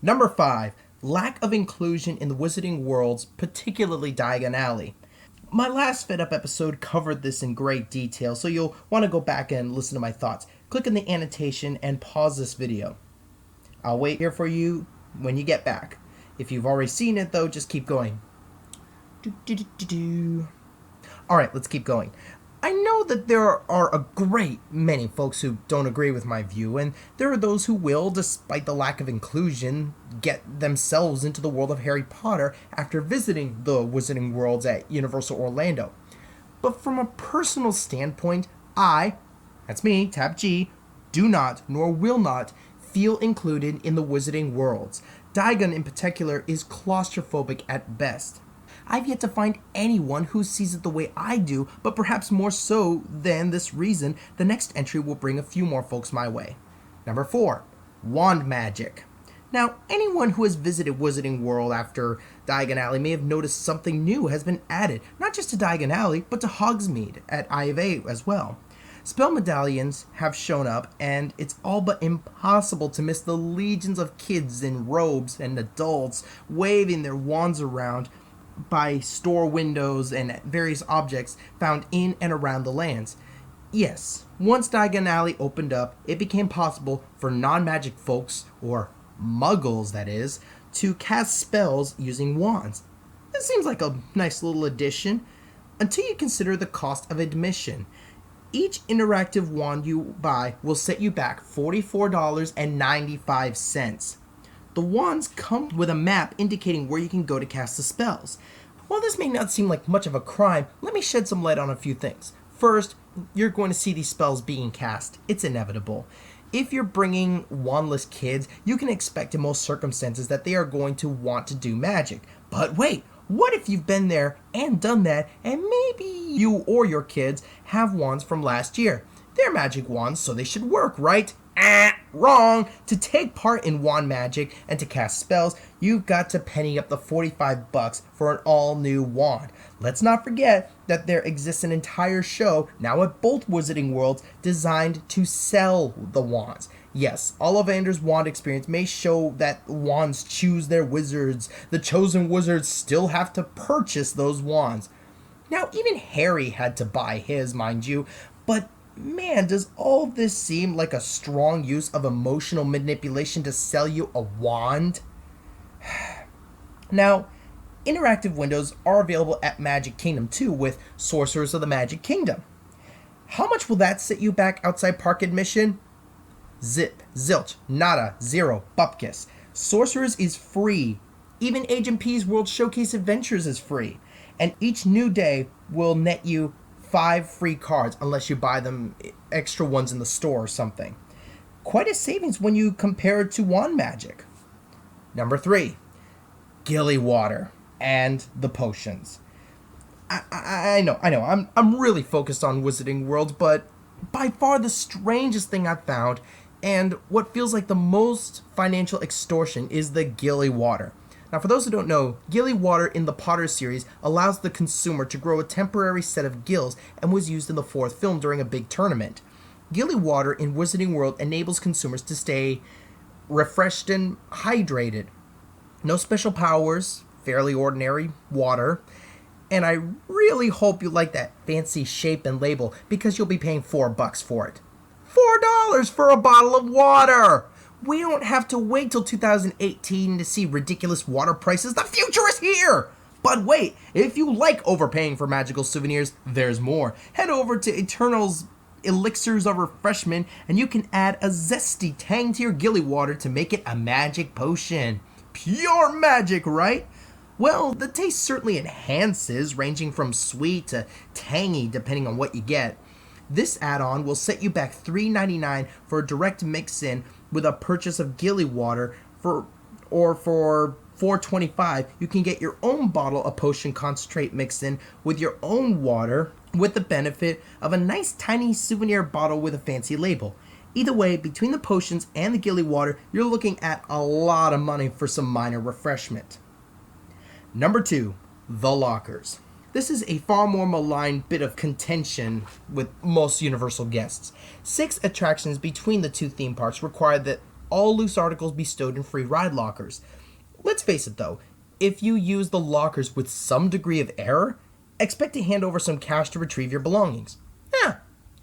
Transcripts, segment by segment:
Number 5. Lack of inclusion in the Wizarding Worlds, particularly Diagon Alley. My last Fed Up episode covered this in great detail, so you'll want to go back and listen to my thoughts. Click on the annotation and pause this video. I'll wait here for you when you get back. If you've already seen it, though, just keep going. Alright, let's keep going. I know that there are a great many folks who don't agree with my view, and there are those who will, despite the lack of inclusion, get themselves into the world of Harry Potter after visiting the Wizarding Worlds at Universal Orlando. But from a personal standpoint, that's me, Tab G, do not, nor will not, feel included in the Wizarding Worlds. Diagon in particular is claustrophobic at best. I've yet to find anyone who sees it the way I do, but perhaps more so than this reason, the next entry will bring a few more folks my way. Number 4. Wand magic. Now, anyone who has visited Wizarding World after Diagon Alley may have noticed something new has been added, not just to Diagon Alley, but to Hogsmeade at I of A as well. Spell medallions have shown up, and it's all but impossible to miss the legions of kids in robes and adults waving their wands around by store windows and various objects found in and around the lands. Yes, once Diagon Alley opened up, it became possible for non-magic folks, or muggles that is, to cast spells using wands. This seems like a nice little addition, until you consider the cost of admission. Each interactive wand you buy will set you back $44.95. The wands come with a map indicating where you can go to cast the spells. While this may not seem like much of a crime, let me shed some light on a few things. First, you're going to see these spells being cast. It's inevitable. If you're bringing wandless kids, you can expect in most circumstances that they are going to want to do magic. But wait, what if you've been there and done that, and maybe you or your kids have wands from last year? They're magic wands, so they should work, right? Wrong! To take part in wand magic and to cast spells, you've got to penny up the $45 for an all-new wand. Let's not forget that there exists an entire show, now at both Wizarding Worlds, designed to sell the wands. Yes, Ollivander's wand experience may show that wands choose their wizards. The chosen wizards still have to purchase those wands. Now, even Harry had to buy his, mind you, but man, does all this seem like a strong use of emotional manipulation to sell you a wand? Now, interactive windows are available at Magic Kingdom too, with Sorcerers of the Magic Kingdom. How much will that set you back outside park admission? Zip, zilch, nada, zero, bupkis. Sorcerers is free. Even Agent P's World Showcase Adventures is free. And each new day will net you 5 free cards unless you buy them extra ones in the store or something. Quite a savings when you compare it to wand magic. Number 3, Gilly Water and the potions. I know, I'm really focused on Wizarding World, but by far the strangest thing I've found, and what feels like the most financial extortion, is the Gilly Water. Now, for those who don't know, Gilly Water in the Potter series allows the consumer to grow a temporary set of gills and was used in the 4th film during a big tournament. Gilly Water in Wizarding World enables consumers to stay refreshed and hydrated. No special powers, fairly ordinary water, and I really hope you like that fancy shape and label because you'll be paying $4 for it. $4 for a bottle of water! We don't have to wait till 2018 to see ridiculous water prices. The future is here! But wait, if you like overpaying for magical souvenirs, there's more. Head over to Eternal's Elixirs of Refreshment and you can add a zesty tang to your Gilly Water to make it a magic potion. Pure magic, right? Well, the taste certainly enhances, ranging from sweet to tangy depending on what you get. This add-on will set you back $3.99 for a direct mix-in with a purchase of Gilly Water, for $4.25 you can get your own bottle of potion concentrate mixed in with your own water, with the benefit of a nice tiny souvenir bottle with a fancy label. Either way, between the potions and the Gilly Water, you're looking at a lot of money for some minor refreshment. Number 2, the lockers. This is a far more maligned bit of contention with most Universal guests. 6 attractions between the 2 theme parks require that all loose articles be stowed in free ride lockers. Let's face it though, if you use the lockers with some degree of error, expect to hand over some cash to retrieve your belongings.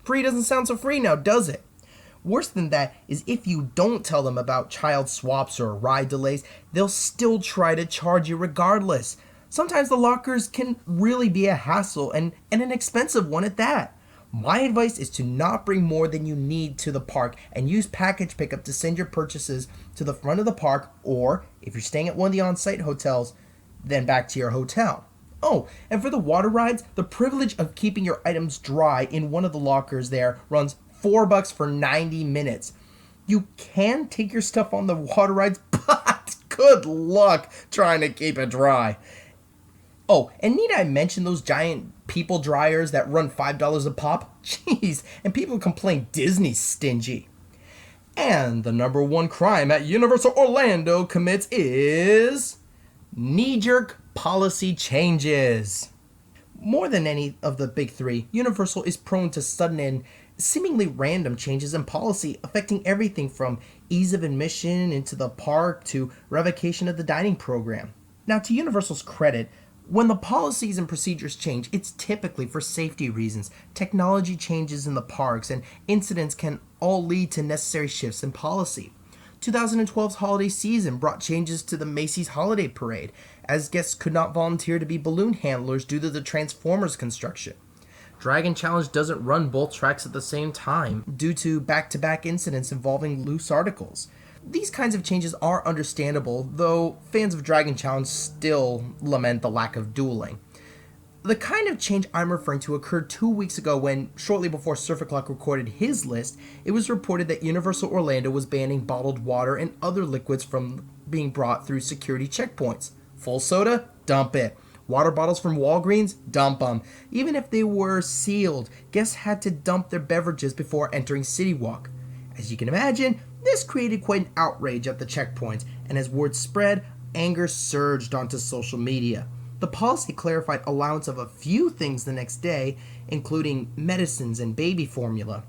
Free doesn't sound so free now, does it? Worse than that is if you don't tell them about child swaps or ride delays, they'll still try to charge you regardless. Sometimes the lockers can really be a hassle and an expensive one at that. My advice is to not bring more than you need to the park and use package pickup to send your purchases to the front of the park, or if you're staying at one of the on-site hotels, then back to your hotel. Oh, and for the water rides, the privilege of keeping your items dry in one of the lockers there runs $4 for 90 minutes. You can take your stuff on the water rides, but good luck trying to keep it dry. Oh, and need I mention those giant people dryers that run $5 a pop? Jeez, and people complain Disney's stingy. And the number one crime at Universal Orlando commits is knee-jerk policy changes. More than any of the big three, Universal is prone to sudden and seemingly random changes in policy affecting everything from ease of admission into the park to revocation of the dining program. Now, to Universal's credit, when the policies and procedures change, it's typically for safety reasons. Technology changes in the parks and incidents can all lead to necessary shifts in policy. 2012's holiday season brought changes to the Macy's Holiday Parade, as guests could not volunteer to be balloon handlers due to the Transformers construction. Dragon Challenge doesn't run both tracks at the same time due to back-to-back incidents involving loose articles. These kinds of changes are understandable, though fans of Dragon Challenge still lament the lack of dueling. The kind of change I'm referring to occurred 2 weeks ago when, shortly before Surf O'Clock recorded his list, it was reported that Universal Orlando was banning bottled water and other liquids from being brought through security checkpoints. Full soda? Dump it. Water bottles from Walgreens? Dump them. Even if they were sealed, guests had to dump their beverages before entering City Walk. As you can imagine, this created quite an outrage at the checkpoints, and as word spread, anger surged onto social media. The policy clarified allowance of a few things the next day, including medicines and baby formula.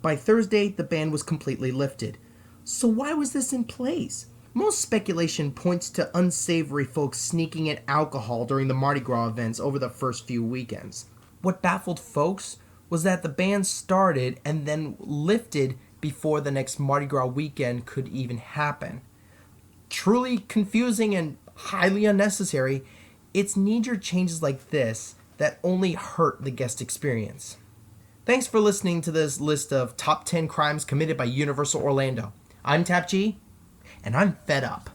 By Thursday, the ban was completely lifted. So why was this in place? Most speculation points to unsavory folks sneaking in alcohol during the Mardi Gras events over the first few weekends. What baffled folks was that the ban started and then lifted before the next Mardi Gras weekend could even happen. Truly confusing and highly unnecessary, it's knee-jerk changes like this that only hurt the guest experience. Thanks for listening to this list of top 10 crimes committed by Universal Orlando. I'm Tap G, and I'm fed up.